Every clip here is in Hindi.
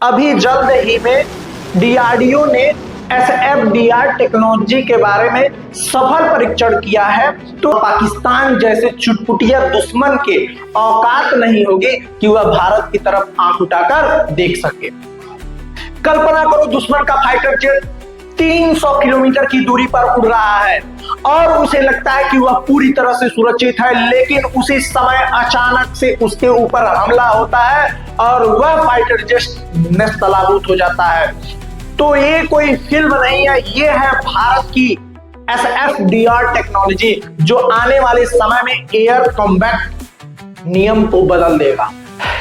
अभी जल्द ही में डीआरडीओ ने एसएफडीआर टेक्नोलॉजी के बारे में सफल परीक्षण किया है। तो पाकिस्तान जैसे चुटपुटिया दुश्मन के औकात नहीं होगी कि वह भारत की तरफ आंख उठाकर देख सके। कल्पना करो, दुश्मन का फाइटर जेट 300 किलोमीटर की दूरी पर उड़ रहा है और उसे लगता है कि वह पूरी तरह से सुरक्षित है, लेकिन उसी समय अचानक से उसके ऊपर हमला होता है और वह फाइटर जेट नेस्तनाबूद हो जाता है। तो ये कोई फिल्म नहीं है, ये है भारत की एसएफडीआर टेक्नोलॉजी जो आने वाले समय में एयर कॉम्बैट नियम को बदल देगा।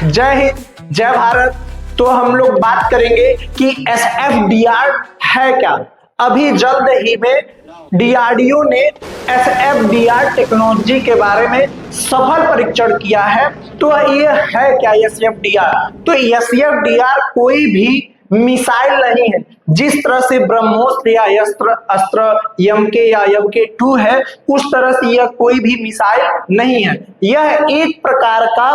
जय हिंद, जय भारत। तो हम लोग बात करेंगे कि एसएफडीआर है क्या। अभी जल्द ही में डीआरडीओ ने एसएफडीआर टेक्नोलॉजी के बारे में सफल परीक्षण किया है। तो ये है क्या एसएफडीआर? तो एसएफडीआर कोई भी मिसाइल नहीं है। जिस तरह से ब्रह्मोस्त्र या अस्त्र यमके या यमके 2 है, उस तरह से यह कोई भी मिसाइल नहीं है। यह एक प्रकार का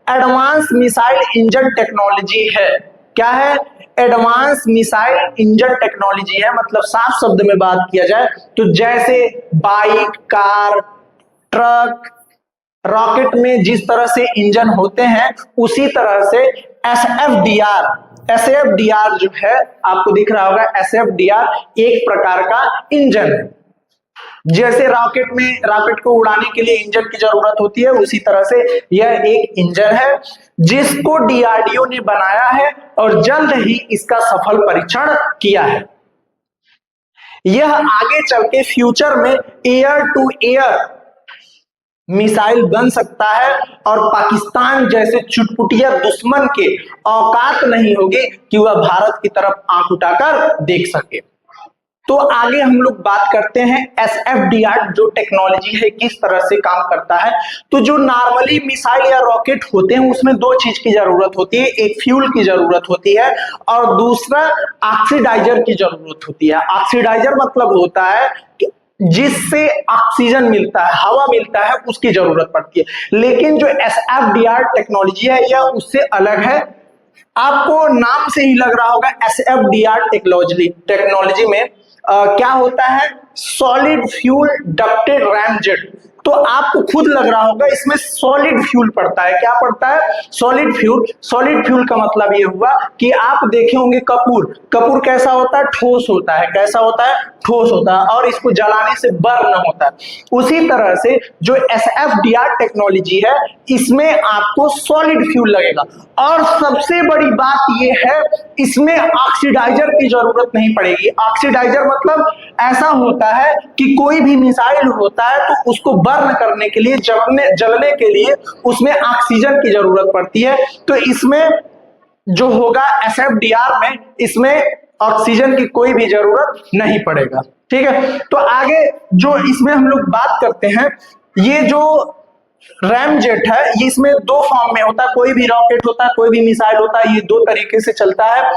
एडवांस मिसाइल इंजन टेक्नोलॉजी है। क्या है? एडवांस मिसाइल इंजन टेक्नोलॉजी है। मतलब साफ शब्द में बात किया जाए तो जैसे बाइक, कार, ट्रक, रॉकेट में जिस तरह से इंजन होते हैं, उसी तरह से एसएफडीआर जो है, आपको दिख रहा होगा, एसएफडीआर एक प्रकार का इंजन है। जैसे रॉकेट को उड़ाने के लिए इंजन की जरूरत होती है, उसी तरह से यह एक इंजन है जिसको डीआरडीओ ने बनाया है और जल्द ही इसका सफल परीक्षण किया है। यह आगे चल के फ्यूचर में एयर टू एयर मिसाइल बन सकता है और पाकिस्तान जैसे चुटपुटिया दुश्मन के औकात नहीं होगी कि वह भारत की तरफ आंख उठाकर देख सके। तो आगे हम लोग बात करते हैं एसएफडीआर जो टेक्नोलॉजी है किस तरह से काम करता है। तो जो नॉर्मली मिसाइल या रॉकेट होते हैं उसमें दो चीज की जरूरत होती है, एक फ्यूल की जरूरत होती है और दूसरा ऑक्सीडाइजर की जरूरत होती है। ऑक्सीडाइजर मतलब होता है जिससे ऑक्सीजन मिलता है, हवा मिलता है, उसकी जरूरत पड़ती है। लेकिन जो एसएफडीआर टेक्नोलॉजी है यह उससे अलग है। आपको नाम से ही लग रहा होगा एसएफडीआर टेक्नोलॉजी में क्या होता है, सॉलिड फ्यूल डक्टेड रैमजेट। तो आपको खुद लग रहा होगा इसमें सॉलिड फ्यूल पड़ता है। क्या पड़ता है? Solid fuel. सॉलिड फ्यूल का मतलब ये हुआ कि आप देखे होंगे कपूर कैसा होता है? ठोस होता है। कैसा होता है? ठोस होता है और इसको जलाने से बर्न होता है। उसी तरह से जो एसएफडीआर टेक्नोलॉजी है इसमें आपको सॉलिड फ्यूल लगेगा और सबसे बड़ी बात यह है इसमें ऑक्सीडाइजर की जरूरत नहीं पड़ेगी। ऑक्सीडाइजर मतलब ऐसा होता है कि कोई भी मिसाइल होता है तो उसको बर्न करने के लिए, जलने के लिए उसमें ऑक्सीजन की जरूरत पड़ती है। तो इसमें जो होगा एसएफडीआर में, इसमें ऑक्सीजन की कोई भी जरूरत नहीं पड़ेगा। ठीक है। तो आगे जो इसमें हम लोग बात करते हैं, ये जो रैमजेट है ये इसमें दो फॉर्म में होता है। कोई भी रॉकेट होता है, कोई भी मिसाइल होता है, ये दो तरीके से चलता है।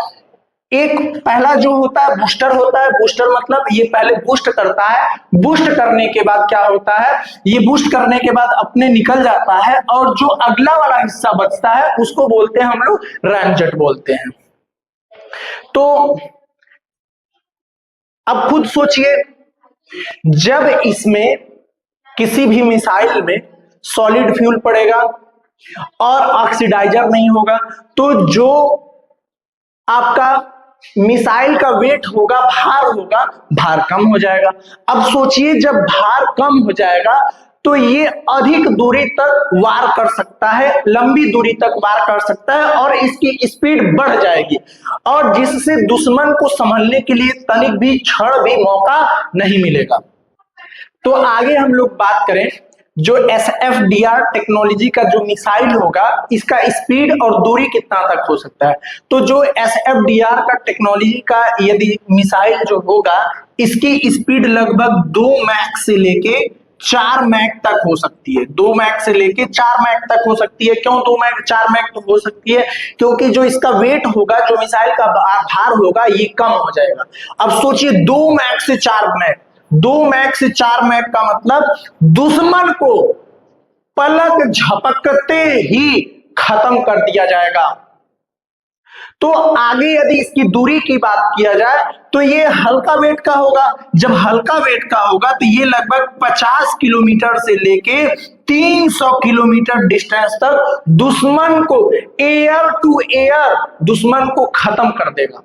एक पहला जो होता है बूस्टर होता है। बूस्टर मतलब ये पहले बूस्ट करता है, बूस्ट करने के बाद क्या होता है, ये बूस्ट करने के बाद अपने निकल जाता है और जो अगला वाला हिस्सा बचता है उसको बोलते हैं हम लोग रैमजेट बोलते हैं। तो अब खुद सोचिए, जब इसमें किसी भी मिसाइल में सॉलिड फ्यूल पड़ेगा और ऑक्सीडाइजर नहीं होगा तो जो आपका मिसाइल का वेट होगा, भार होगा, भार कम हो जाएगा। अब सोचिए जब भार कम हो जाएगा तो ये अधिक दूरी तक वार कर सकता है, लंबी दूरी तक वार कर सकता है और इसकी स्पीड बढ़ जाएगी और जिससे दुश्मन को संभलने के लिए तनिक भी क्षण भी मौका नहीं मिलेगा। तो आगे हम लोग बात करें जो एसएफडीआर टेक्नोलॉजी का जो मिसाइल होगा इसका स्पीड और दूरी कितना तक हो सकता है। तो जो एसएफडीआर का टेक्नोलॉजी का यदि मिसाइल जो होगा इसकी स्पीड लगभग 2 मैक से लेके 4 मैक तक हो सकती है। 2 मैक से लेके 4 मैक तक हो सकती है। क्यों 2 मैक 4 मैक तक हो सकती है? क्योंकि जो इसका वेट होगा, जो मिसाइल का भार होगा, ये कम हो जाएगा। अब सोचिए 2 मैक से 4 मैक, 2 मैक से 4 मैक का मतलब दुश्मन को पलक झपकते ही खत्म कर दिया जाएगा। तो आगे यदि इसकी दूरी की बात किया जाए तो ये हल्का वेट का होगा। जब हल्का वेट का होगा तो ये लगभग 50 किलोमीटर से लेके 300 किलोमीटर डिस्टेंस तक दुश्मन को एयर टू एयर दुश्मन को खत्म कर देगा,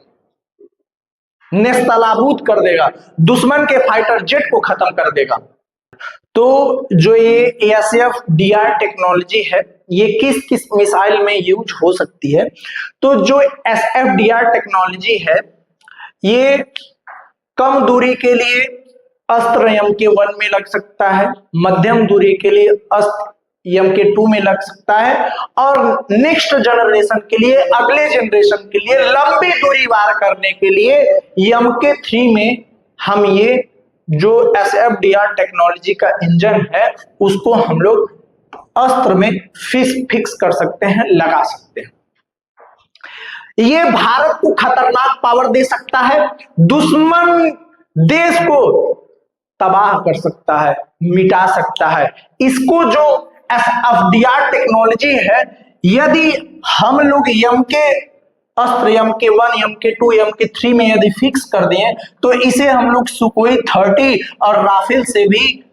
नेस्तनाबूद कर देगा, दुश्मन के फाइटर जेट को खत्म कर देगा। तो जो ये ASF-DR टेक्नोलॉजी है ये किस किस मिसाइल में यूज हो सकती है? तो जो ASF-DR टेक्नोलॉजी है ये कम दूरी के लिए अस्त्र MK1 में लग सकता है, मध्यम दूरी के लिए अस्त्र MK2 में लग सकता है, और नेक्स्ट जनरेशन के लिए, अगले जनरेशन के लिए, लंबी दूरी वार करने के लिए MK3 में हम ये जो ASF-DR टेक्नोलॉजी का इंजन है उसको हम लोग अस्त्र में फिक्स कर सकते हैं, लगा सकते हैं। ये भारत को खतरनाक पावर दे सकता है, दुश्मन देश को तबाह कर सकता है, मिटा सकता है। इसको जो ASF-DR टेक्नोलॉजी है यदि हम लोग अस्त्र MK1, MK2, MK3 में यदि फिक्स कर दें तो इसे हम लोग सुखोई 30 और राफेल से भी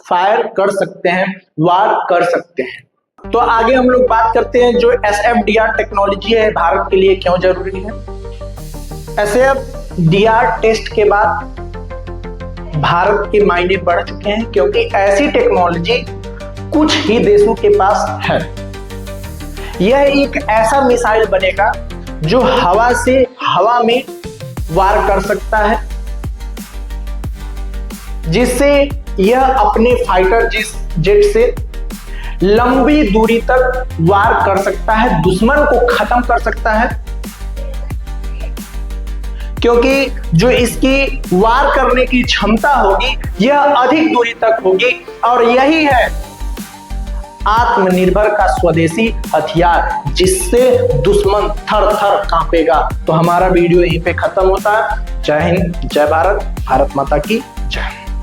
फायर कर सकते हैं, वार कर सकते हैं। तो आगे हम लोग बात करते हैं जो ASF-DR टेक्नोलॉजी है भारत के लिए क्यों जरूरी है। ASF-DR टेस्ट के बाद भारत के मायने बढ़ चुके हैं क्योंकि ऐसी टेक्नोलॉजी कुछ ही देशों के पास है। यह एक ऐसा मिसाइल बनेगा जो हवा से हवा में वार कर सकता है, जिससे यह अपने फाइटर जेट से लंबी दूरी तक वार कर सकता है, दुश्मन को खत्म कर सकता है। क्योंकि जो इसकी वार करने की क्षमता होगी यह अधिक दूरी तक होगी, और यही है आत्मनिर्भर का स्वदेशी हथियार जिससे दुश्मन थर थर कांपेगा। तो हमारा वीडियो यहीं पे खत्म होता है। जय हिंद, जय भारत, भारत माता की